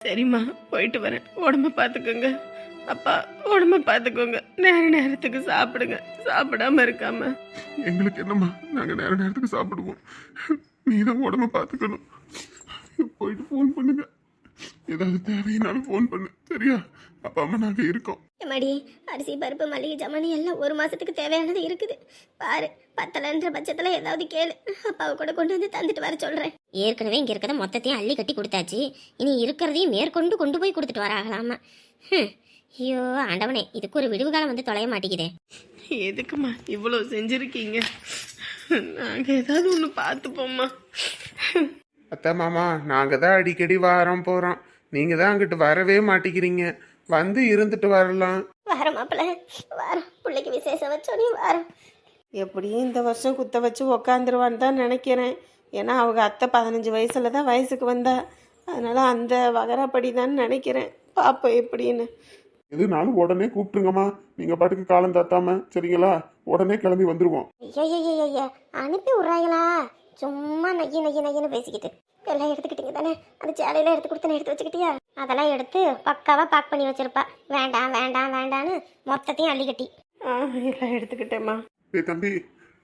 சரிம்மா, போயிட்டு வரேன். உடம்ப பார்த்துக்கோங்க. அப்பா, உடம்ப பார்த்துக்கோங்க. நேரத்துக்கு சாப்பிடுங்க, சாப்பிடாம இருக்காம. எங்களுக்கு என்னம்மா, நாங்க நேரத்துக்கு சாப்பிடுவோம். நீ தான் உடம்ப பார்த்துக்கணும். போயிட்டு ஃபோன் பண்ணுங்க, ஏதாவது தேவையினாலும் ஃபோன் பண்ணு, சரியா? அப்பா அம்மா நாங்க இருக்கோம். எம்மாடி, அரிசி பருப்பு மளிகை ஜாமான் எல்லாம் 1 மாசத்துக்கு தேவையானது இருக்குது. பாரு, பத்தலன்ற பட்சத்துல ஏதாவது கேளு, அப்பாவை கூட கொண்டு வந்து தந்துட்டு வர சொல்றேன். ஏற்கனவே இங்க இருக்கிறத மொத்தத்தையும் அள்ளி கட்டி கொடுத்தாச்சு, இனி இருக்கிறதையும் மேற்கொண்டு கொண்டு போய் கொடுத்துட்டு வராகலாமா? ஐயோ ஆண்டவனே, இதுக்கு ஒரு விடுவு காலம் வந்து தொலைய மாட்டேங்குதே. எதுக்குமா இவ்வளோ செஞ்சிருக்கீங்க? நாங்க ஏதாவது ஒன்று பார்த்துப்போம்மா. அத்தை மாமா, நாங்க தான் அடிக்கடி வாரம் போறோம், நீங்க தான் அங்கிட்டு வரவே மாட்டேங்கிறீங்க. வந்து இருந்துட்டு வரலாம். வர மாப்பிள்ள, வரோம். பிள்ளைக்கு விசேஷம் வச்சோன்னே வரோம். எப்படியும் இந்த வருஷம் குத்த வச்சு உக்காந்துருவான்னு தான் நினைக்கிறேன். ஏன்னா அவங்க அத்தை 15 வயசுல தான் வயசுக்கு வந்தா, அதனால அந்த வகரப்படி தான் நினைக்கிறேன். பாப்போம் எப்படின்னு. எதுனாலும் உடனே கூப்பிட்டுருங்கம்மா, நீங்க பாட்டுக்கு காலம் தாத்தாம, சரிங்களா? உடனே கிளம்பி வந்துருவோம். ஐயா அனுப்பி விட்றாங்களா? சும்மா நையன்னு பேசிக்கிட்டு எல்லாம் எடுத்துக்கிட்டீங்க தானே? அந்த சேலையில எடுத்து கொடுத்தன எடுத்து வச்சுக்கிட்டியா? அதெல்லாம் எடுத்து பக்காவா பேக் பண்ணி வச்சிருப்பா. வேண்டாம் வேண்டாம் வேண்டான்னு மொத்தத்தையும் அள்ளி கட்டி. எல்லாம் எடுத்துக்கிட்டேம்மா. தம்பி,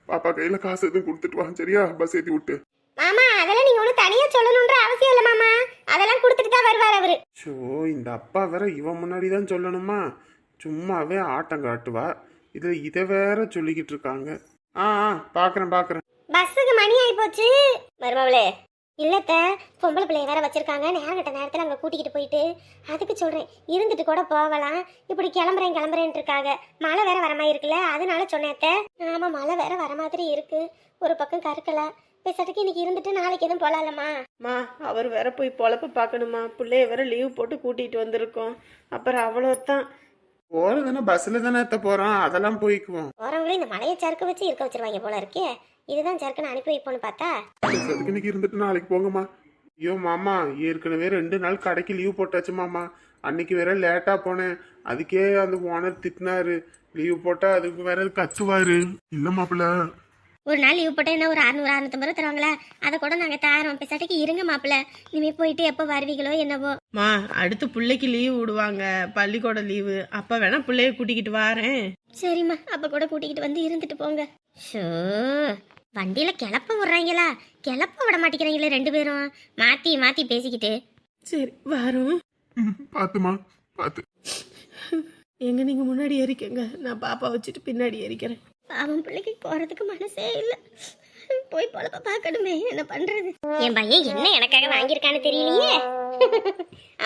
பாப்பா கையில காசு எதுவும் கொடுத்துட்டு வா, சரியா? பஸ் ஏத்தி விட்டு. மாமா, அதெல்லாம் நீங்க ஒன்றும் தனியா சொல்லணுன்ற அவசியம் இல்லை மாமா, அதெல்லாம் கொடுத்துட்டு தான் வருவார் அவரு. ஷோ, இந்த அப்பா வேற இவன் முன்னாடி தான் சொல்லணுமா? சும்மாவே ஆட்டம் காட்டுவா, இதுல இதை வேற சொல்லிக்கிட்டு இருக்காங்க. பாக்குறேன். பஸ்ஸுக்கு மணி ஆகி போச்சு மருமவளே. இல்லத்த, பொம்பளை பிள்ளைய வேற வச்சிருக்காங்க, நேரங்கட்ட நேரத்தில் அங்கே கூட்டிக்கிட்டு போயிட்டு, அதுக்கு சொல்றேன் இருந்துட்டு கூட போகலாம். இப்படி கிளம்புறேன்ட்டு இருக்காங்க. மழை வேற வர மாதிரி இருக்குல்ல, அதனால சொன்னேத்த. ஆமா, மழை வேற வர மாதிரி இருக்கு. ஒரு பக்கம் கருக்கலாம். பேசாட்டுக்கு இன்னைக்கு இருந்துட்டு நாளைக்கு எதுவும் போலாம்மா. அவர் வேற போய் பொழப்ப பார்க்கணுமா? பிள்ளைய வேற லீவ் போட்டு கூட்டிட்டு வந்திருக்கோம். அப்புறம் அவ்வளோதான். போறதுன்னா பஸ்ல தானே போறோம், அதெல்லாம் போய்க்குவோம். போறவங்களே இந்த மலையை சறுக்க வச்சு இருக்க வச்சிருவாங்க போல இருக்கே. இதுதான் சறுக்குன்னு அனுப்பி வைப்போன்னு பார்த்தா, இன்னைக்கு இருந்துட்டு நாளைக்கு போங்கம்மா. ஐயோ மாமா, ஏற்கனவே 2 நாள் கடைக்கு லீவ் போட்டாச்சு மாமா. அன்னைக்கு வேற லேட்டா போனேன், அதுக்கே அந்த ஓனர் திட்டினாரு. லீவ் போட்டா அதுக்கு வேற கத்துவாரு. இல்ல மாப்பிள்ள, ஒரு நாள் லீவ் போட்டால் என்ன ஒரு 600-650 ரூபா தருவாங்களா? அதை கூட நாங்கள் தாரோம். பேசாட்டுக்கு இருங்க மாப்பிள்ள, இனிமே போயிட்டு எப்போ வருவீங்களோ என்னவோ. அடுத்து பிள்ளைக்கு லீவு விடுவாங்க, பள்ளிக்கூட லீவு. அப்ப வேணா பிள்ளைய கூட்டிக்கிட்டு வாரேன். சரிம்மா, அப்போ கூட கூட்டிக்கிட்டு வந்து இருந்துட்டு போங்க. ஷோ, வண்டியில கிளப்ப விடுறாங்களா? கிளப்ப விட மாட்டேங்கிறாங்களே 2 பேரும், மாத்தி பேசிக்கிட்டு. சரி வரோம். பாத்துமா பாத்து. எங்க நீங்க முன்னாடி ஏறிக்கங்க, நான் பாப்பா வச்சுட்டு பின்னாடி ஏறிக்கிறேன். அவன் பிள்ளைக்கு போறதுக்கு மனசே இல்லை. போய் பொழப்ப பார்க்கணுமே, என்ன பண்றது? என் பையன் என்ன எனக்காக வாங்கியிருக்கான்னு தெரியலையே.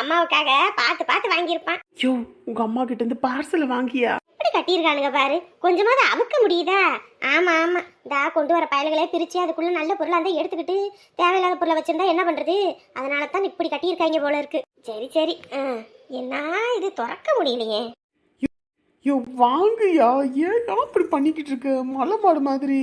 அம்மாவுக்காக பார்த்து வாங்கியிருப்பான். ஐயோ, உங்க அம்மா கிட்ட இருந்து பார்சல் வாங்கியா? எப்படி கட்டியிருக்கானுங்க பாரு, கொஞ்சமாவது அவுக்க முடியுதா? ஆமா கொண்டு வர பயல்களே பிரிச்சு அதுக்குள்ள நல்ல பொருளா இருந்தா எடுத்துக்கிட்டு தேவையில்லாத பொருளை வச்சிருந்தா என்ன பண்றது? அதனால தான் இப்படி கட்டியிருக்காங்க போல இருக்கு. சரி என்ன இது திறக்க முடியலையே. ஐயோ வாங்குயா, ஏன் அப்படி பண்ணிக்கிட்டு இருக்க? மலை மாடு மாதிரி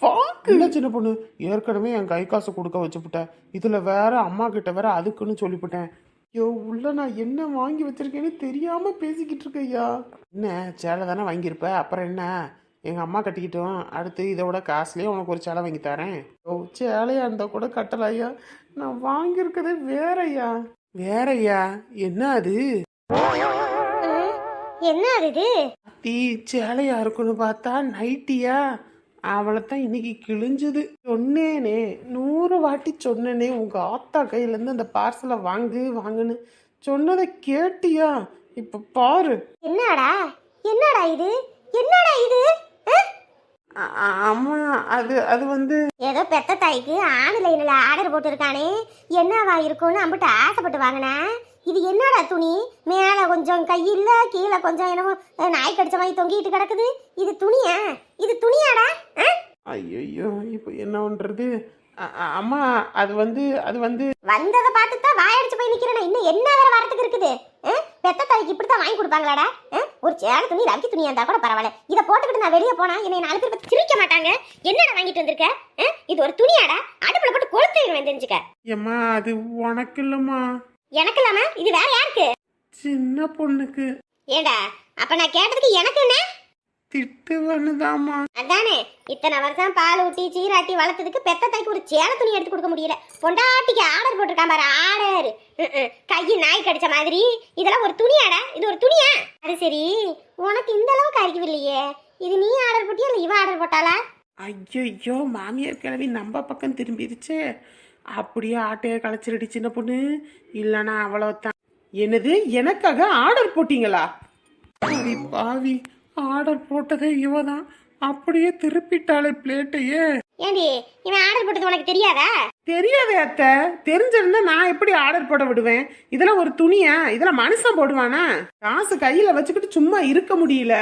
வாங்கு. இல்ல சின்ன பொண்ணு, ஏற்கனவே என் கை காசு கொடுக்க வச்சுப்புட்டேன், இதுல வேற அம்மா கிட்ட வேற அதுக்குன்னு சொல்லிவிட்டேன். ஐயோ, உள்ள நான் என்ன வாங்கி வச்சிருக்கேன்னு தெரியாம பேசிக்கிட்டு இருக்கையா. என்ன சேலை தானே வாங்கியிருப்ப, அப்புறம் என்ன? எங்க அம்மா கட்டிக்கிட்டோம், அடுத்து இதோட காசுலயே உனக்கு ஒரு சேலை வாங்கி தரேன். ஓ, சேலையா இருந்தா கூட கட்டலையா, நான் வாங்கியிருக்கதே வேறயா? என்ன அது? என்ன அது? சேலையா இருக்குன்னு பார்த்தா நைட்டியா? அவளைத்தான் இன்னைக்கு கிழிஞ்சது. சொன்னேனே, 100 வாட்டி சொன்னேனே, உங்க ஆத்தா கையில இருந்து அந்த பார்சலை வாங்குன்னு சொன்னதை கேட்டியா? இப்ப பாரு. என்னடா இது? அம்மா, அது வந்து ஏதோ பெத்த தாய்க்கு ஆன்லைன்ல ஆர்டர் போட்டுருக்கானே, என்னவா இருக்கும்னு அம்பிட்டு ஆசைப்பட்டு வாங்கினா. இது என்னடா துணி? மேல கொஞ்சம் கையில்ல, கீழே கொஞ்சம் என்னமோ நாய் கடிச்ச மாதிரி தொங்கிட்டு கிடக்குது. இது துணியாடா? ஐயோ, இப்போ என்ன பண்றது? அம்மா, அது வந்து வந்ததை பார்த்து தான் வாயடிச்சு போய் நிக்கிறேன். இன்னும் என்ன வேற வரத்துக்கு இருக்குது? பெத்த தாய்க்கு இப்படித்தான் வாங்கி கொடுப்பாங்களாடா? ஒரு சேலை துணி, ரவிக்கு துணியா இருந்தா கூட பரவாயில்ல, இதை போட்டுக்கிட்டு நான் வெளியே போனா என்னை 4 பேர் பத்தி சிரிக்க மாட்டாங்க. என்னடா வாங்கிட்டு வந்திருக்க? இது ஒரு துணியாடா? அடுப்புல போட்டு கொளுத்து தெரிஞ்சுக்க. ஏம்மா, அது உனக்கு இல்லம்மா. எனக்கு இல்லாம இது வேற யாருக்கு? சின்ன பொண்ணுக்கு. ஏண்டா, அப்ப நான் கேட்டதுக்கு எனக்கு என்ன? திட்டுவனுதாம்மா. அதானே இத்தனை வருஷம் பால் ஊட்டி சீராட்டி வளர்த்ததுக்கு பெத்த தாய்க்கு ஒரு சேலை துணி எடுத்து கொடுக்க முடியல. பொண்டாட்டிக்கு ஆர்டர் போட்டிருக்கான் பாரு, ஆர்டர். கையை நாய் கடிச்ச மாதிரி. இதெல்லாம் ஒரு துணியாடா? இது ஒரு துணியா? அது சரி, உனக்கு இந்த அளவுக்கு அறிவில்லையே. இது நீ ஆர்டர் போட்டியா இல்லை இவ ஆர்டர் போட்டாளா? ஐயோ மாமியார் கிழவி நம்ம பக்கம் திரும்பிடுச்சே. அப்படியே ஆட்டையை களைச்சிருடி சின்ன பொண்ணு. இல்லைனா அவ்வளோதான். என்னது, எனக்காக ஆர்டர் போட்டீங்களா? அடி பாவி, ஆர்டர் போட்டதே இவ தான். அப்படியே திருப்பிட்டாளே பிளேட்டையே. ஏண்டி இவன் ஆர்டர் போட்டது உனக்கு தெரியாதா? தெரியாதே அத்தை. தெரிஞ்சிருந்தா நான் எப்படி ஆர்டர் போட விடுவேன்? இதெல்லாம் ஒரு துணியா? இதெல்லாம் மனுஷன் போடுவானா? காசு கையில வச்சுக்கிட்டு சும்மா இருக்க முடியல.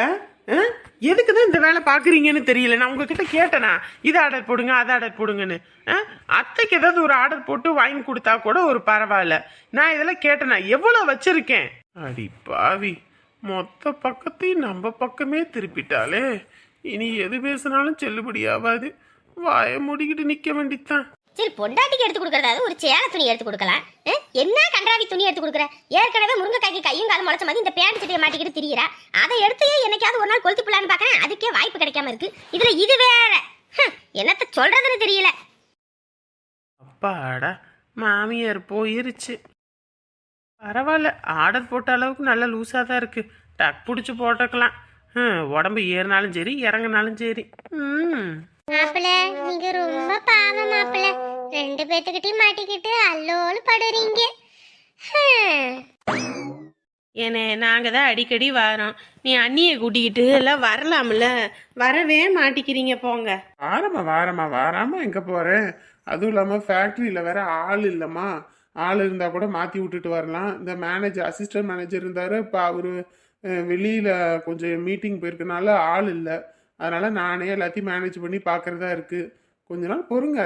எதுக்குதான் இந்த வேலை பாக்குறீங்கன்னு தெரியல. நான் உங்ககிட்ட கேட்டேனா இதை ஆர்டர் போடுங்க அதை ஆர்டர் போடுங்கன்னு? அத்தைக்கு ஏதாவது ஒரு ஆர்டர் போட்டு வாங்கி கொடுத்தா கூட ஒரு பரவாயில்ல. நான் இதெல்லாம் கேட்டேனா? எவ்வளவு வச்சிருக்கேன்? அடி பாவி, மொத்த பக்கத்தையும் நம்ம பக்கமே திருப்பிட்டாலே. இனி எது பேசினாலும் செல்லுபடி ஆகாது. வாயை மூடிக்கிட்டு நிக்க வேண்டித்தான். சரி, பொண்டாட்டிக்கு எடுத்து கொடுக்கறதாவது ஒரு சேலை துணி எடுத்து கொடுக்கலாம். என்ன கன்றாவி துணி எடுத்து கொடுக்குற? ஏற்கனவே முருங்கைக்காய்க்கு கையும் காலம் முளைச்ச மாதிரி இந்த பேண்ட் சட்டையை மாட்டிக்கிட்டு திரியிறா. அதை எடுத்து என்னைக்காவது ஒரு நாள் கொளுத்தி போடலான்னு பார்க்கறேன். அதுக்கே வாய்ப்பு கிடைக்காம இருக்கு. இதுல இது வேற. என்னத்த சொல்றதுன்னு தெரியல. அப்பாடா, மாமியார் போயிருச்சு. பரவாயில்ல, ஆர்டர் போட்ட அளவுக்கு நல்லா லூஸாக தான் இருக்கு. டக் பிடிச்சி போட்டுக்கலாம். உடம்பு ஏறினாலும் சரி இறங்கினாலும் சரி. மாப்பிள்ள, நீங்க ரொம்ப பாவம் மாப்பிள்ள. ரெண்டு பேத்துக்கிட்டையும் மாட்டிக்கிட்டு அல்லோல் படுறீங்க. ஏனே நாங்கள் தான் அடிக்கடி வரோம். நீ அண்ணியை கூட்டிக்கிட்டு எல்லாம் வரலாம்ல. வரவே மாட்டிக்கிறீங்க போங்க. வாராமா எங்கே போகிறேன்? அதுவும் இல்லாமல் ஃபேக்ட்ரியில் வேற ஆள் இல்லைம்மா. ஆள் இருந்தால் கூட மாற்றி விட்டுட்டு வரலாம். இந்த மேனேஜர், அசிஸ்டன்ட் மேனேஜர் இருந்தார். இப்போ அவர் வெளியில் கொஞ்சம் மீட்டிங் போயிருக்கனால ஆள் இல்லை. அதனால் நானே எல்லாத்தையும் மேனேஜ் பண்ணி பார்க்குறதா இருக்குது. கொஞ்ச நாள் பொறுங்க.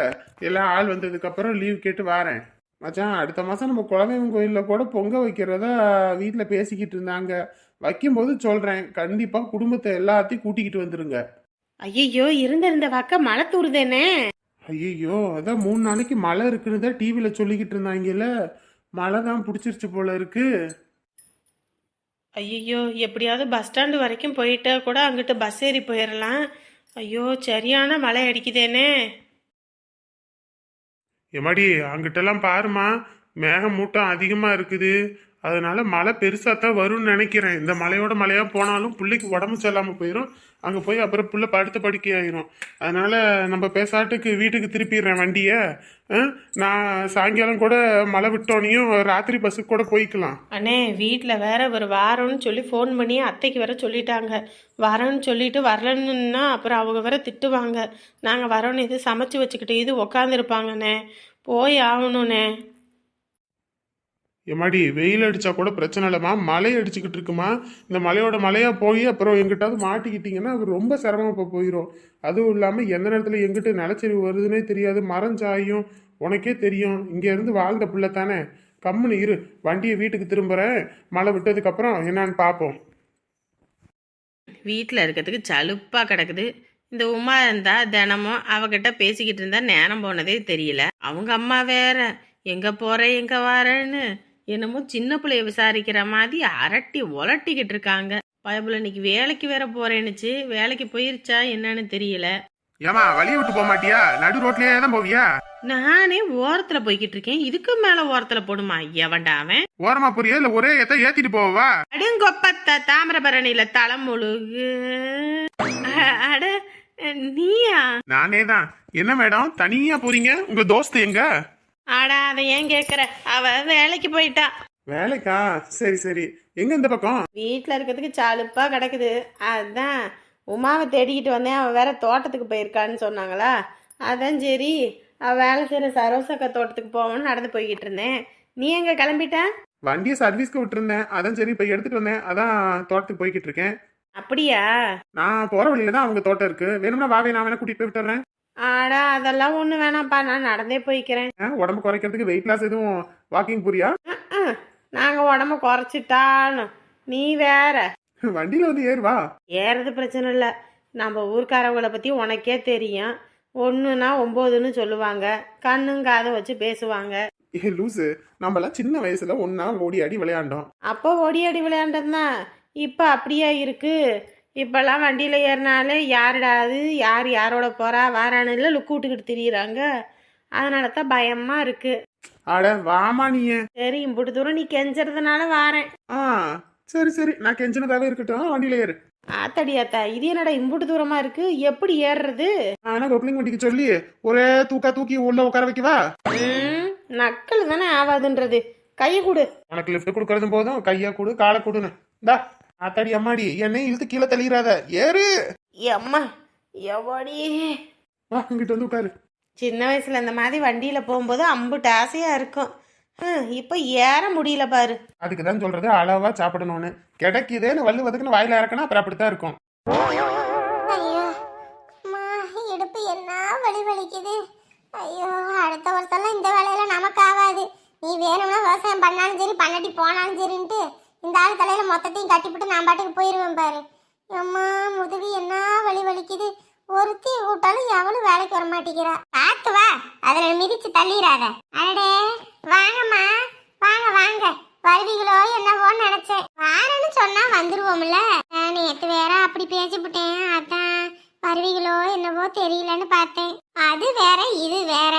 எல்லாம் ஆள் வந்ததுக்கப்புறம் லீவ் கேட்டு வரேன். மச்சான், அடுத்த மாதம் நம்ம குலதெய்வம் கோயிலில் கூட பொங்க வைக்கிறதா வீட்டில் பேசிக்கிட்டு இருந்தாங்க. வைக்கும்போது சொல்கிறேன், கண்டிப்பாக குடும்பத்தை எல்லாத்தையும் கூட்டிக்கிட்டு வந்துருங்க. ஐயோ, இருந்த வாக்க மழை தூருதேனே. ஐயோ, அதான் 3 நாளைக்கு மழை இருக்குன்னு தான் டிவியில் சொல்லிக்கிட்டு இருந்தாங்கல்ல. மழை தான் பிடிச்சிருச்சு போல இருக்கு. ஐயோ, எப்படியாவது பஸ் ஸ்டாண்டு வரைக்கும் போயிட்டா கூட அங்கிட்டு பஸ் ஏறி போயிடலாம். ஐயோ, சரியான மழை அடிக்குதேனே. எம்மாடி, அங்கிட்டெல்லாம் பாருமா, மேகமூட்டம் அதிகமாக இருக்குது. அதனால மழை பெருசாக தான் வரும்னு நினைக்கிறேன். இந்த மழையோட மழையாக போனாலும் பிள்ளைக்கு உடம்பு சரியில்லாமல் போயிடும். அங்கே போய் அப்புறம் புள்ள படுத்த படுக்கை ஆயிரும். அதனால நம்ம பேசாட்டுக்கு வீட்டுக்கு திருப்பிடுறேன் வண்டியை. நான் சாயங்காலம் கூட மழை விட்டோனையும் ராத்திரி பஸ்ஸுக்கு கூட போய்க்கலாம். அண்ணே, வீட்டில் வேற ஒரு வாரம்னு சொல்லி ஃபோன் பண்ணி அத்தைக்கு வேற சொல்லிட்டாங்க. வரேன்னு சொல்லிட்டு வரலன்னுன்னா அப்புறம் அவங்க வேற திட்டுவாங்க. நாங்கள் வரோன்னு இது சமைச்சு வச்சுக்கிட்டு இது உக்காந்துருப்பாங்கண்ணே. போய் ஆகணுண்ணே. எம்மாடி, வெயில் அடிச்சா கூட பிரச்சனை இல்லைம்மா, மழை அடிச்சுக்கிட்டு இருக்குமா. இந்த மழையோட மழையா போய் அப்புறம் எங்கிட்டாவது மாட்டிக்கிட்டீங்கன்னா அது ரொம்ப சிரமப்பா போயிடும். அதுவும் இல்லாமல் எந்த நேரத்தில் எங்கிட்ட நிலச்சரிவு வருதுன்னே தெரியாது. மரம் சாயும், உனக்கே தெரியும். இங்கேருந்து வாழ்ந்த பிள்ளை தானே. கம்முன்னு இரு, வண்டியை வீட்டுக்கு திரும்புகிறேன். மழை விட்டதுக்கப்புறம் என்னான்னு பார்ப்போம். வீட்டில் இருக்கிறதுக்கு சலுப்பாக கிடக்குது. இந்த உமா இருந்தா தினமும் அவகிட்ட பேசிக்கிட்டு இருந்தா நேரம் போனதே தெரியல. அவங்க அம்மா வேற எங்கே போகிற எங்கே வரேன்னு என்னமோ சின்ன பிள்ளைய விசாரிக்கிற மாதிரி அரட்டி உலட்டிக்கிட்டு இருக்காங்க. பயபுல இன்னைக்கு வேலைக்கு வேற போறேன்னுச்சு. வேலைக்கு போயிருச்சா என்னன்னு தெரியல. ஏமா, வழியை விட்டு போக மாட்டியா? நடு ரோட்லயே தான் போவியா? நானே ஓரத்துல போய்கிட்டு இருக்கேன். இதுக்கு மேல ஓரத்துல போடுமா? எவன்டா அவன்? ஓரமா போறியா இல்ல ஒரே ஏத்திட்டு போவா? அடுங்கொப்பத்த தாமிரபரணியில தலைமுழுகு. அட நீயா? நானே தான். என்ன மேடம் தனியா போறீங்க? உங்க தோஸ்து எங்க? ஆடா, அதை ஏன் கேக்குற? அவ வேலைக்கு போயிட்டா. வேலைக்கா? சரி சரி. எங்க இந்த பக்கம்? வீட்டில் இருக்கிறதுக்கு சலுப்பா கிடக்குது. அதான் உமாவை தேடிக்கிட்டு வந்தேன். அவள் வேற தோட்டத்துக்கு போயிருக்கான்னு சொன்னாங்களா. அதான் சரி, அவள் வேலை செய்கிற சரோசக்கா தோட்டத்துக்கு போவோன்னு நடந்து போய்கிட்டு இருந்தேன். நீ எங்கே கிளம்பிட்ட? வண்டியை சர்வீஸ்க்கு விட்டுருந்தேன். அதான் சரி இப்போ எடுத்துட்டு வந்தேன். அதான் தோட்டத்துக்கு போய்கிட்டு இருக்கேன். அப்படியா? நான் போற வழியில தான் அவங்க தோட்டம் இருக்கு. வேணும்னா வாவே, நான் வேணா கூட்டிட்டு போய் விட்டுறேன். ஆடா, அதெல்லாம் ஒண்ணு வேணாம்ப்பா, நான் நடந்தே போய்க்கிறேன். உடம்பு குறைக்கிறதுக்கு வெயிட் லாஸ் எதுவும் வாக்கிங் போறியா? நாங்க உடம்ப குறைச்சிட்டாலும் நீ வேற. வண்டியில வந்து ஏறுவா. ஏறது பிரச்சனை இல்லை. நம்ம ஊர்க்காரவங்களை பத்தி உனக்கே தெரியும். 1னா 9ன்னு சொல்லுவாங்க. கண்ணும் காதை வச்சு பேசுவாங்க. ஏ லூசு, நம்மளாம் சின்ன வயசுல ஒன்னா ஓடி ஆடி விளையாண்டோம். அப்போ ஓடி ஆடி விளையாண்டதுதான். இப்ப அப்படியா இருக்கு? இப்போல்லாம் வண்டியில் ஏறினாலே யாருடா அது, யார் யாரோட போகிறா வாரான்னு இல்லை லுக்கு விட்டுக்கிட்டு திரியிறாங்க. அதனால தான் பயமாக இருக்குது. அட வாமா நீயே. சரி, இம்புட்டு தூரம் நீ கெஞ்சறதுனால வாரேன். ஆ சரி சரி, நான் கெஞ்சினதாவே இருக்கட்டும், வண்டியில ஏறு. ஆத்தடியாத்தா, இது என்னடா இம்புட்டு தூரமாக இருக்குது, எப்படி ஏறுறது? ஆனா கொப்பளிங் வண்டிக்கு சொல்லி ஒரே தூக்கி உள்ள உட்கார வைக்கவா? நக்கல் தானே ஆகாதுன்றது. கையை கொடு. உனக்கு லிஃப்ட் கொடுக்கறதும் போதும், கையா கொடு காலை கொடுன்னு. இந்தா ஆத்தாடி அம்மாடி, என்னை இழுத்து கீழே தள்ளிடாத, ஏறு. அம்மா எவாடி. வா இங்கிட்ட வந்து உட்காரு. சின்ன வயசுல இந்த மாதிரி வண்டியில போகும்போது அம்புட்டு ஆசையா இருக்கும். இப்போ ஏற முடியல பாரு. அதுக்கு தான் சொல்றது அளவா சாப்பிடணும்னு. கிடைக்குதேன்னு வல்லு வதுக்குன்னு வாயில இறக்கணும், அப்புறம் அப்படித்தான் இருக்கும். ஐயோ அம்மா, இடுப்பு என்ன வலி வலிக்குது. ஐயோ, அடுத்த வருஷம்லாம் இந்த வேலையில நமக்கு ஆகாது. நீ வேணும்னா விவசாயம் பண்ணாலும் சரி, பண்ணாட்டி போனாலும் சரின்ட்டு இந்த ஆள் தலையில மொத்தத்தையும் கட்டிவிட்டு நான் பாட்டுக்கு போயிடுவேன் பாரு. அம்மா முதுகு என்ன வலி வலிக்குது. ஒருத்தி கூட்டாலும் எவளும் வேலைக்கு வர மாட்டேங்கிறா. பார்த்து வா, அதுல மிதிச்சு தள்ளிடாத. அடடே வாங்கம்மா, வாங்க வாங்க. வருவீங்களோ என்னவோன்னு நினைச்சேன். வாரன்னு சொன்னா வந்துருவோம்ல. நேத்து வேற அப்படி பேசிவிட்டேன், அதான் வருவீங்களோ என்னவோ தெரியலன்னு பார்த்தேன். அது வேற இது வேற.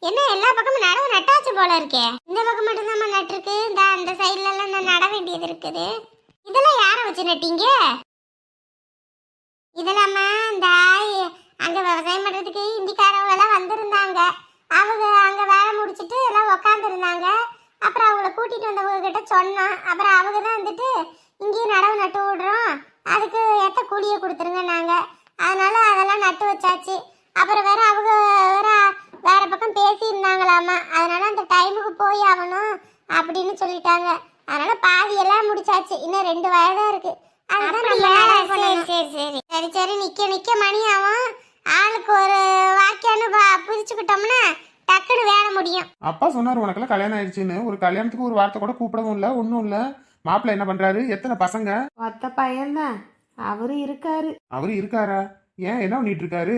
என்ன எல்லா பக்கமும் நடவு நட்டாச்சு போல இருக்கே. இந்த பக்கம் மட்டும் தான் நட்டுருக்கு. இந்த அந்த சைட்ல எல்லாம் நான் நட வேண்டியது இருக்குது. இதெல்லாம் யார வச்சு நட்டீங்க? இதெல்லாமா இந்த அங்க விவசாயம் பண்றதுக்கு இந்திக்காரவங்க எல்லாம் வந்திருந்தாங்க. அவங்க அங்க வேலை முடிச்சுட்டு எல்லாம் உக்காந்து இருந்தாங்க. அப்புறம் அவங்கள கூட்டிட்டு வந்தவங்க கிட்ட சொன்னோம். அப்புறம் அவங்க தான் வந்துட்டு இங்கேயும் நடவு நட்டு விடுறோம், அதுக்கு ஏத்த கூலியை கொடுத்துருங்க நாங்க. அதனால அதெல்லாம் நட்டு வச்சாச்சு. அப்புறம் வேற அவங்க வேற பக்கம் பேசி இருந்தாங்களாமா. அதனால அந்த டைமுக்கு போய் ஆகணும் அப்படின்னு சொல்லிட்டாங்க. அதனால பாதி எல்லாம் முடிச்சாச்சு. இன்னும் 2 வயதா இருக்கு. சரி சரி, நிக்க மணி ஆகும். ஆளுக்கு ஒரு வாக்கியான்னு புரிச்சுக்கிட்டோம்னா டக்குன்னு வேலை முடியும். அப்பா சொன்னாரு உனக்கெல்லாம் கல்யாணம் ஆயிடுச்சுன்னு. ஒரு கல்யாணத்துக்கு ஒரு வார்த்தை கூட கூப்பிடவும் இல்ல, ஒன்னும் இல்ல. மாப்பிள்ள என்ன பண்றாரு? எத்தனை பசங்க? ஒத்த பையன்தான். அவரு இருக்காரு. அவரு இருக்காரா? ஏன் என்ன பண்ணிட்டு இருக்காரு?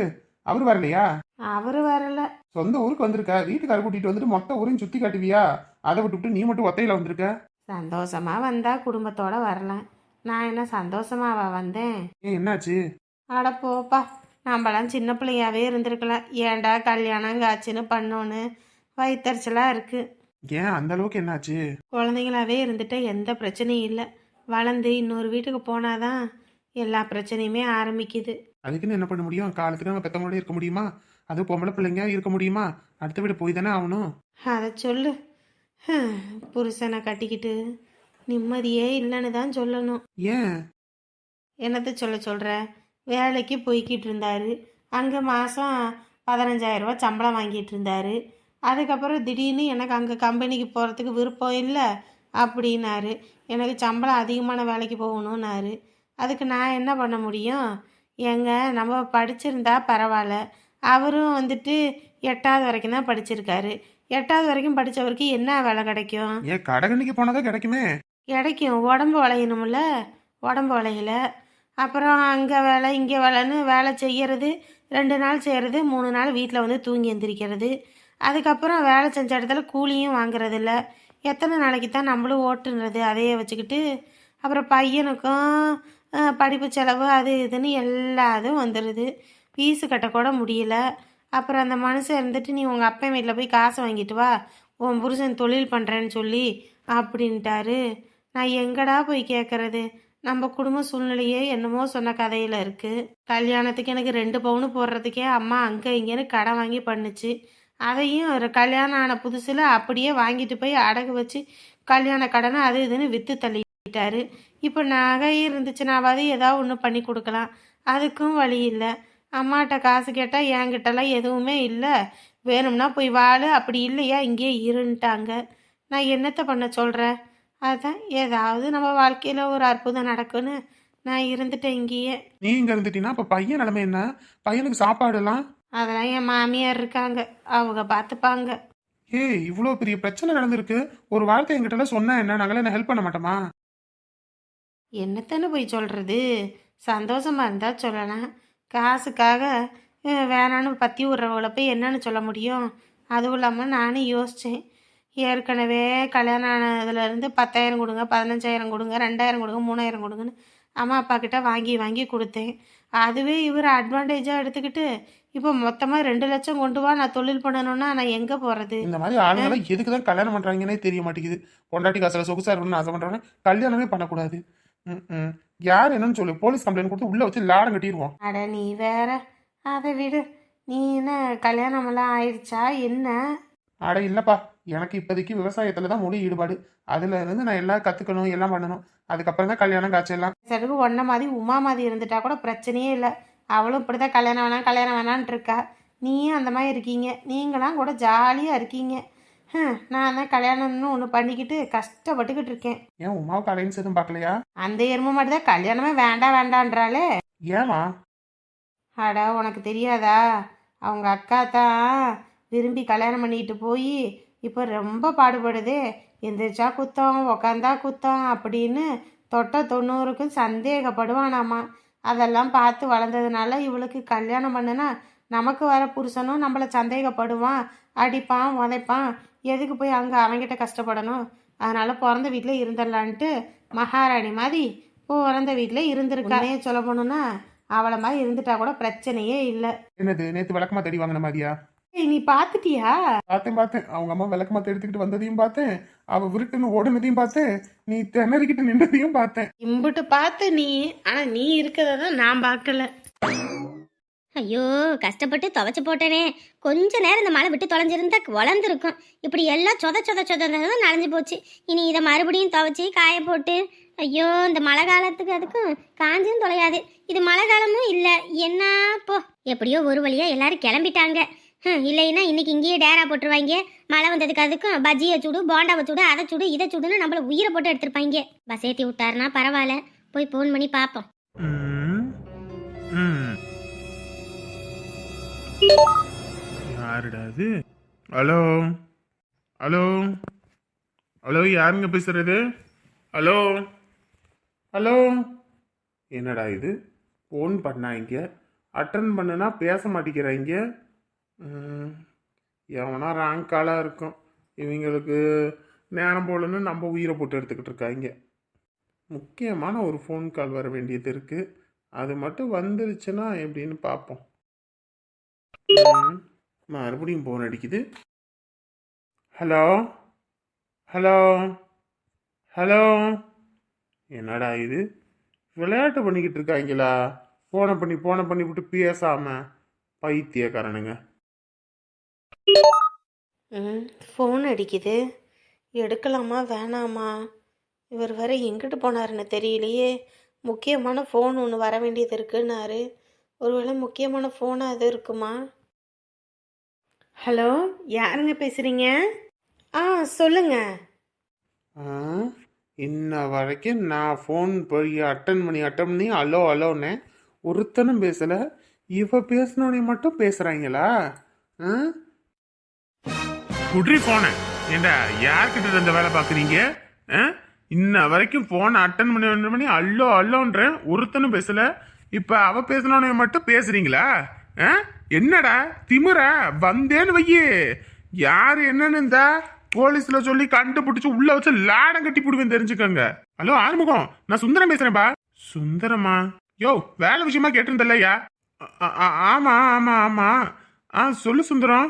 அவரு வரலையா? அவரு வரல. சொந்த ஊருக்கு வந்திருக்க, வீட்டுக்கார கூட்டிட்டு வந்துட்டு மொத்த ஊரையும் சுத்தி காட்டுவியா? அதை விட்டுவிட்டு நீ மட்டும் ஒத்தையில வந்திருக்க. சந்தோஷமா வந்தா குடும்பத்தோட வரலாம். நான் என்ன சந்தோஷமாவா வந்தேன்? ஏன் என்னாச்சு? அட போப்பா, நம்மளாம் சின்ன பிள்ளையாவே இருந்திருக்கலாம். ஏன்டா கல்யாணம் காட்சின்னு பண்ணோன்னு வயிற்றுச்சலா இருக்கு. ஏன் அந்த அளவுக்கு என்னாச்சு? குழந்தைங்களாவே இருந்துட்டு எந்த பிரச்சனையும் இல்லை. வளர்ந்து இன்னொரு வீட்டுக்கு போனாதான் எல்லா பிரச்சனையுமே ஆரம்பிக்குது. அதுக்குன்னு என்ன பண்ண முடியும்? காலத்துக்கு நம்ம பெத்தவங்களோட இருக்க முடியுமா? அது பொம்பளை பிள்ளைங்க இருக்க முடியுமா? அடுத்த வீடு போய் தானே ஆகணும். அதை சொல்லு. புருஷனை கட்டிக்கிட்டு நிம்மதியே இல்லைன்னு தான் சொல்லணும். ஏன்? என்னத்தை சொல்ற? வேலைக்கு போய்கிட்டு இருந்தாரு. அங்கே மாதம் 15,000 ரூபா சம்பளம் வாங்கிட்டு இருந்தாரு. அதுக்கப்புறம் திடீர்னு எனக்கு அங்கே கம்பெனிக்கு போகிறதுக்கு விருப்பம் இல்லை அப்படின்னாரு. எனக்கு சம்பளம் அதிகமான வேலைக்கு போகணுன்னாரு. அதுக்கு நான் என்ன பண்ண முடியும்? நம்ம படிச்சிருந்தா பரவாயில்ல. அவரும் வந்துட்டு 8வது வரைக்கும் தான் படிச்சிருக்காரு. 8வது வரைக்கும் படித்தவருக்கு என்ன வேலை கிடைக்கும்? ஏன் கடகண்ணிக்கு போனதான் கிடைக்குமே. கிடைக்கும், உடம்பு வளையணும்ல. உடம்பு வளையல. அப்புறம் அங்கே வேலை இங்கே வேலைன்னு வேலை செய்கிறது. 2 நாள் செய்கிறது, 3 நாள் வீட்டில் வந்து தூங்கி எந்திரிக்கிறது. அதுக்கப்புறம் வேலை செஞ்ச இடத்துல கூலியும் வாங்குறது இல்லை. எத்தனை நாளைக்கு தான் நம்மளும் ஓட்டுன்றது அதையே வச்சுக்கிட்டு? அப்புறம் பையனுக்கும் படிப்பு செலவு அது இதுன்னு எல்லாதும் வந்துடுது. ஃபீஸு கட்டக்கூட முடியல. அப்புறம் அந்த மனுஷன் இருந்துட்டு நீ உங்கள் அப்பா வீட்டில் போய் காசு வாங்கிட்டு வா, உன் புருஷன் தொழில் பண்ணுறேன்னு சொல்லி அப்படின்ட்டாரு. நான் எங்கடா போய் கேட்குறது? நம்ம குடும்ப சூழ்நிலையே என்னமோ சொன்ன கதையில் இருக்குது. கல்யாணத்துக்கு எனக்கு 2 பவுன் போடுறதுக்கே அம்மா அங்கே இங்கேன்னு கடன் வாங்கி பண்ணுச்சு. அதையும் ஒரு கல்யாணம் ஆன புதுசில் அப்படியே வாங்கிட்டு போய் அடகு வச்சு கல்யாண கடனை அது இதுன்னு விற்று தள்ளிட்டாரு. இப்போ நகை இருந்துச்சுனாவது ஏதாவது ஒன்று பண்ணி கொடுக்கலாம். அதுக்கும் வழி இல்லை. அம்மாட்ட காசு கேட்டால் என்கிட்டலாம் எதுவுமே இல்லை, வேணும்னா போய் வாழு, அப்படி இல்லையா இங்கே இருன்ட்டாங்க. நான் என்னத்தை பண்ண சொல்கிறேன்? அதான் ஏதாவது நம்ம வாழ்க்கையில் ஒரு அற்புதம் நடக்குன்னு நான் இருந்துட்டேன் இங்கேயே. நீ இங்கே இருந்துட்டீங்கன்னா அப்போ பையன் நிலைமை என்ன? பையனுக்கு சாப்பாடுலாம்? அதெல்லாம் என் மாமியார் இருக்காங்க, அவங்க பார்த்துப்பாங்க. ஏய், இவ்வளோ பெரிய பிரச்சனை நடந்திருக்கு, ஒரு வார்த்தை என்கிட்ட சொன்னா என்ன? நாங்களே என்ன ஹெல்ப் பண்ண மாட்டோமா? என்னத்தன்னு போய் சொல்கிறது? சந்தோஷமாக இருந்தால் சொல்லலாம். காசுக்காக வேணான்னு பற்றி விட்றவங்கள போய் என்னன்னு சொல்ல முடியும்? அதுவும் இல்லாமல் நானும் யோசித்தேன். ஏற்கனவே கல்யாணம் ஆனதுலேருந்து 10,000 கொடுங்க, 15,000 கொடுங்க, 2,000 கொடுங்க, 3,000 கொடுங்கன்னு அம்மா அப்பா கிட்ட வாங்கி வாங்கி கொடுத்தேன். அதுவே இவர் அட்வான்டேஜாக எடுத்துக்கிட்டு இப்போ மொத்தமாக 2 லட்சம் கொண்டு வா, நான் தொழில் பண்ணணும்னா நான் எங்கே போகிறது? இந்த மாதிரி ஆளுங்கெல்லாம் எதுக்கு தான் கல்யாணம் பண்றாங்கன்னே தெரிய மாட்டேங்குது. பொண்டாட்டி காசுல சொகுசா இருக்கணும்னு ஆசைப்படுறவங்க கல்யாணமே பண்ணக்கூடாது. ம் யார் என்னன்னு சொல்லு, போலீஸ் கம்ப்ளைண்ட் கொடுத்து உள்ள வச்சு லாடம் கட்டிடுவோம். அட நீ வேற, அதை விடு. நீ என்ன கல்யாணமெல்லாம் ஆயிடுச்சா என்ன? அட இல்லப்பா, எனக்கு இப்போதைக்கு விவசாயத்துல தான் முழு ஈடுபாடு. அதுல இருந்து நான் எல்லாம் கத்துக்கணும், எல்லாம் பண்ணணும். அதுக்கப்புறம் தான் கல்யாணம் காய்ச்சலாம். சடுகு ஒன்றை மாதிரி உமா மாதிரி இருந்துட்டா கூட பிரச்சனையே இல்லை. அவளும் இப்படி தான் கல்யாணம் வேணான்ட்டு இருக்கா. நீயும் அந்த மாதிரி இருக்கீங்க. நீங்களாம் கூட ஜாலியாக இருக்கீங்க. நான் தான் கல்யாணம்னு ஒன்று பண்ணிக்கிட்டு கஷ்டப்பட்டுக்கிட்டு இருக்கேன். ஏன் உமாவுக்கு அலைன்ஸ் எதுவும் பார்க்கலையா? அந்த எருமை மாதிரி தான் கல்யாணமே வேண்டான்றாளே. ஏமா? அடா உனக்கு தெரியாதா? அவங்க அக்கா தான் விரும்பி கல்யாணம் பண்ணிக்கிட்டு போய் இப்போ ரொம்ப பாடுபடுதே. எந்திரிச்சா குத்தம், உக்காந்தா குத்தம் அப்படின்னு தொட்ட 90க்கும் சந்தேகப்படுவானாமா. அதெல்லாம் பார்த்து வளர்ந்ததுனால இவளுக்கு கல்யாணம் பண்ணுனா நமக்கு வர புருஷனும் நம்மளை சந்தேகப்படுவான், அடிப்பான், உதைப்பான். எதுக்கு போய் அங்கே அவங்கிட்ட கஷ்டப்படணும்? அதனால பிறந்த வீட்டில் இருந்துடலான்ட்டு மகாராணி மாதிரி பிறந்த வீட்டில் இருந்திருக்கானே. சொல்ல போனோன்னா அவளை மாதிரி இருந்துட்டா கூட பிரச்சனையே இல்லை. என்னது நேற்று விளக்கமா தேடி வாங்கின மாதிரியா? நீ பார்த்துட்டியா? பார்த்தேன். அவங்க அம்மா விளக்கமாத்த எடுத்துக்கிட்டு வந்ததையும் பார்த்தேன், அவ விருட்டுன்னு ஓடுனதையும் பார்த்தேன், நீ திணறிக்கிட்டு நின்றதையும் பார்த்தேன். இம்புட்டு பார்த்த நீ, ஆனால் நீ இருக்கிறத தான் நான் பார்க்கல. ஐயோ கஷ்டப்பட்டு துவைச்சு போட்டேனே. கொஞ்ச நேரம் இந்த மழை விட்டு தொலைஞ்சிருந்தா வளர்ந்துருக்கும். இப்படி எல்லாம் சொத நனைஞ்சு போச்சு. இனி இதை மறுபடியும் துவைச்சி காய போட்டு, ஐயோ இந்த மழை காலத்துக்கு அதுக்கும் காஞ்சும் தொலையாது. இது மழை காலமும் இல்லை. என்ன போ, எப்படியோ ஒரு வழியாக எல்லாரும் கிளம்பிட்டாங்க. இல்லைன்னா இன்னைக்கு இங்கேயே டேரா போட்டுருவாங்க. மழை வந்ததுக்கு அதுக்கும் பஜ்ஜியை சுடு, போண்டாவை சுடு, அதை சுடு, இதை சுடுன்னு நம்மள உயிரை போட்டு எடுத்துருப்பாங்க. பஸ் ஏற்றி விட்டாருன்னா பரவாயில்ல, போய் ஃபோன் பண்ணி பார்ப்போம். யாருடா அது? ஹலோ ஹலோ ஹலோ, யாருங்க பேசுறது? Hello hello. என்னடா இது, ஃபோன் பண்ணாங்க, அட்டன் பண்ணுனா பேச மாட்டேங்கிறாங்க. எவனா ராங் காலாக இருக்கும். இவங்களுக்கு நேரம் போலன்னு நம்ம உயிரை போட்டு எடுத்துக்கிட்டு இருக்காங்க. முக்கியமான ஒரு ஃபோன் கால் வர வேண்டியது இருக்குது. அது மட்டும் வந்துருச்சுன்னா எப்படின்னு பார்ப்போம். மறுபடியும் ஃபோன் அடிக்குது. Hello hello hello. என்னடா இது, விளையாட்டு பண்ணிக்கிட்டு இருக்காங்களா? ஃபோனை பண்ணி விட்டு பேசாமல் பைத்தியக்காரனுங்க. ஃபோன் அடிக்குது, எடுக்கலாமா வேணாமா? இவர் வேற எங்கிட்டு போனாருன்னு தெரியலையே. முக்கியமான ஃபோன் ஒன்று வர வேண்டியது இருக்குன்னாரு. ஒருவேளை முக்கியமான ஃபோனாக அது இருக்குமா? ஹலோ, யாருங்க பேசுகிறீங்க? சொல்லுங்க. இன்ன வரைக்கும் நான் ஃபோன் போய் அட்டன் பண்ணி ஹலோ ஹலோன்னு ஒருத்தனும் பேசலை. இவ பேசினோடனே மட்டும் பேசுகிறாங்களா? குட்ரி ஃபோனை ஏண்டா யார்கிட்ட இருந்த வேலை பார்க்குறீங்க? இன்ன வரைக்கும் ஃபோனை அட்டன் பண்ணி அல்லோ அல்லோன்றேன், ஒருத்தனும் பேசல. இப்போ அவ பேசினோடனே மட்டும் பேசுறீங்களா? என்னடா திமுற? வந்தேன்னு வையே, யாரு என்னன்னு இந்த போலீஸ்ல சொல்லி கண்டுபிடிச்சு உள்ள வச்சு லாடம் கட்டி போடுவேன், தெரிஞ்சுக்கோங்க. ஹலோ ஆறுமுகம், நான் சுந்தரம் பேசுறேன்பா. சுந்தரமா? யோ, வேலை விஷயமா கேட்டிருந்தல்லையா? ஆமா ஆமா ஆமா. சொல்லு சுந்தரம்.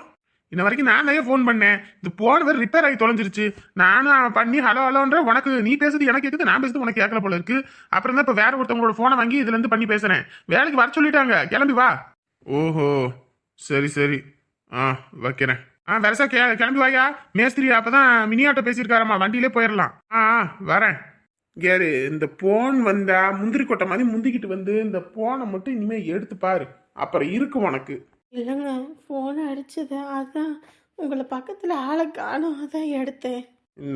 இன்ன வரைக்கும் நான் தான் ஃபோன் பண்ணேன். இந்த போன் வேறு ரிப்பேர் ஆகி தொலைஞ்சிருச்சு. நானும் பண்ணி ஹலோ ஹலோன்ற உனக்கு நீ பேசுறது எனக்கு கேட்குது, நான் பேசுறது உனக்கு கேட்கல போல இருக்கு. அப்புறம் தான் இப்போ வேற ஒருத்தவங்களோட ஃபோனை வாங்கி இதுல இருந்து பண்ணி பேசுறேன். வேலைக்கு வர சொல்லிட்டாங்க, கிளம்பி வா. ஓஹோ சரி வைக்கிறேன். வெரசா கிளம்பி வாயா. மேஸ்திரி அப்பதான் மினி ஆட்டோ பேசியிருக்காரம்மா, வண்டியிலே போயிடலாம். வரேன். கேரு, இந்த போன் வந்தா முந்திரி கொட்டை மாதிரி முந்திக்கிட்டு வந்து இந்த போனை மட்டும் இனிமே எடுத்து பாரு, அப்புறம் இருக்கு உனக்கு. இல்லைங்க, ஃபோன் அடிச்சது, அதான் உங்களை பக்கத்தில் ஆளை காணும், அதான் எடுத்தேன்.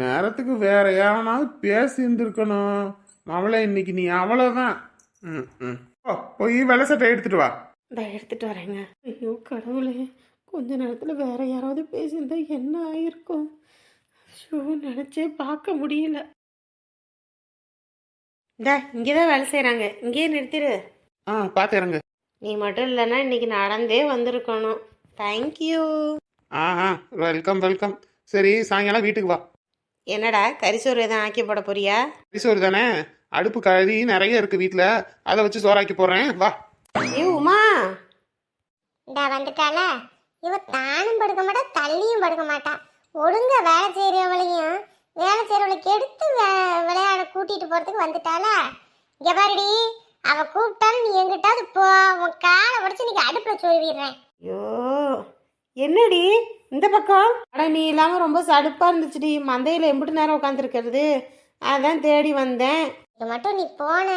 நேரத்துக்கு வேற யாராவது பேசி இருந்திருக்கணும். அவளை இன்னைக்கு நீ அவ்வளோதான். போய் வெள்ளை சட்டை எடுத்துட்டு வா. நான் எடுத்துட்டு வரேங்க. ஐயோ கடவுளே, கொஞ்ச நேரத்தில் வேற யாராவது பேசியிருந்தா என்ன ஆயிருக்கும்? ஷோ, நினச்சே பார்க்க முடியல. இங்கே தான் வேலை செய்கிறாங்க, இங்கேயே நிறுத்திடு. பார்த்துறங்க. நீ மட்டும் இல்லைன்னா இன்னைக்கு நடந்தே வந்திருக்கணும். தேங்க்யூ. வெல்கம். சரி, சாயங்காலம் வீட்டுக்கு வா. என்னடா கரிசோறு எதுவும் ஆக்கி போட போறியா? கரிசோறு தானே, அடுப்பு கறி நிறைய இருக்கு வீட்டுல, அதை வச்சு சோறாக்கி போறேன், வா. ஏ உமா, இந்தா வந்துட்டால. இவ தானும் படுக்க மாட்டா, தள்ளியும் படுக்க மாட்டா. ஒழுங்கா வேலை செய்யறவளையும் வேலை செய்யறவளுக்கு எடுத்து விளையாட கூட்டிட்டு போறதுக்கு வந்துட்டாளா. இங்க பாருடி, அவ கூப்பிட்டாலும் நீ எங்கிட்டாவது போ, உன் காலை உடச்சு நீங்க அடுப்புல சொல்லிடுறேன். ஐயோ என்னடி இந்த பக்கம்? அட நீ இல்லாம ரொம்ப சடுப்பா இருந்துச்சுடி, மந்தையில எம்பிட்டு நேரம் உட்காந்துருக்கிறது, அதான் தேடி வந்தேன். இது மட்டும் நீ போன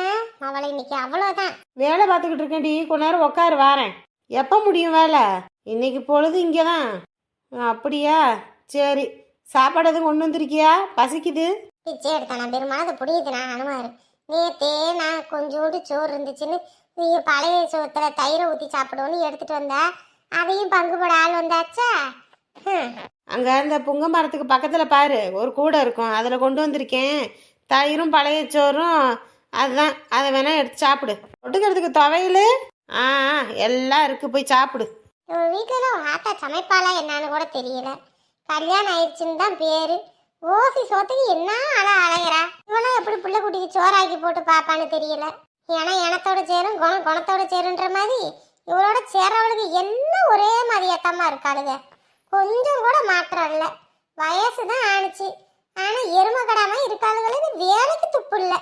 அவளை இன்னைக்கு அவ்வளோதான். வேலை பார்த்துக்கிட்டு இருக்கேன்டி, கொஞ்ச நேரம் உட்காரு வாரேன். எப்போ முடியும் வேலை? இன்னைக்கு பொழுது இங்கே தான். அப்படியா, சரி. சாப்பாடு எதுவும் கொண்டு வந்திருக்கியா? பசிக்குது. பிச்சை எடுத்தானா பெருமாள் புரியுது. நான் அனுமாரு நேத்தே நான் கொஞ்சோண்டு சோறு இருந்துச்சுன்னு நீ பழைய சோத்துல தயிரை ஊற்றி சாப்பிடுவோன்னு எடுத்துட்டு வந்தா, அதையும் பங்கு போட ஆள் வந்தாச்சா. அங்கே அந்த புங்க மரத்துக்கு பக்கத்தில் பாரு, ஒரு கூடை இருக்கும், அதில் கொண்டு வந்திருக்கேன். தயிரும் பழைய சோறும், அதுதான். அதை வேணா எடுத்து சாப்பிடு. ஒட்டுக்கிறதுக்கு துவையல் எல்லாம் இருக்கு, போய் சாப்பிடு. இவன் வீட்டில் ஒரு ஆத்தா சமைப்பாளா என்னன்னு கூட தெரியல. கல்யாணம் ஆயிடுச்சுன்னு தான் பேரு. ஓசி சோத்துக்கு என்ன அலையிறா. இவெல்லாம் எப்படி பிள்ளை குட்டிக்கு சோறாக்கி போட்டு பாப்பான்னு தெரியல. ஏன்னா எனத்தோட சேரும் குணம் குணத்தோட சேருன்ற மாதிரி இவளோட சேர்றவளுக்கு என்ன ஒரே மாதிரியத்தமா இருக்காளுங்க. கொஞ்சம் கூட மாற்றம் இல்லை. வயசு தான் ஆணுச்சு, ஆனா எருமை கடாம இருக்காளுங்களுக்கு வேலைக்கு துப்பு இல்லை.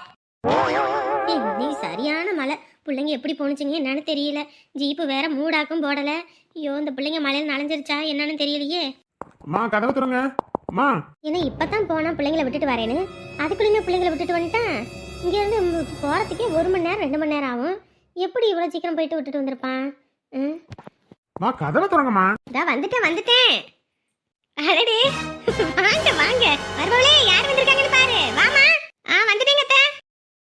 நீ சரியான மழை. பிள்ளைங்க எப்படி போணுச்சுங்க என்னன்னு தெரியல. ஜீப்பு வேற மூடாக்கும் போடல. ஐயோ, இந்த பிள்ளைங்க மழையில் நனைஞ்சிருச்சா என்னன்னு தெரியலையே. அம்மா கதவை திறங்க. அம்மா, ஏன்னா இப்பதான் போனா பிள்ளைங்களை விட்டுட்டு வரேன்னு, அதுக்குள்ளேயுமே பிள்ளைங்களை விட்டுட்டு வந்துட்டான். இங்க இருந்து போறதுக்கே 1 மணி நேரம் 2 மணி நேரம் ஆகும். எப்படி இவ்வளவு சீக்கிரம் போயிட்டு விட்டுட்டு வந்திருப்பான்? கதவை திறங்கம்மா. வந்துட்டேன். அடடே, வாங்க வாங்க, மருமகளே யார் வந்திருக்காங்கன்னு பாரு. வாமா.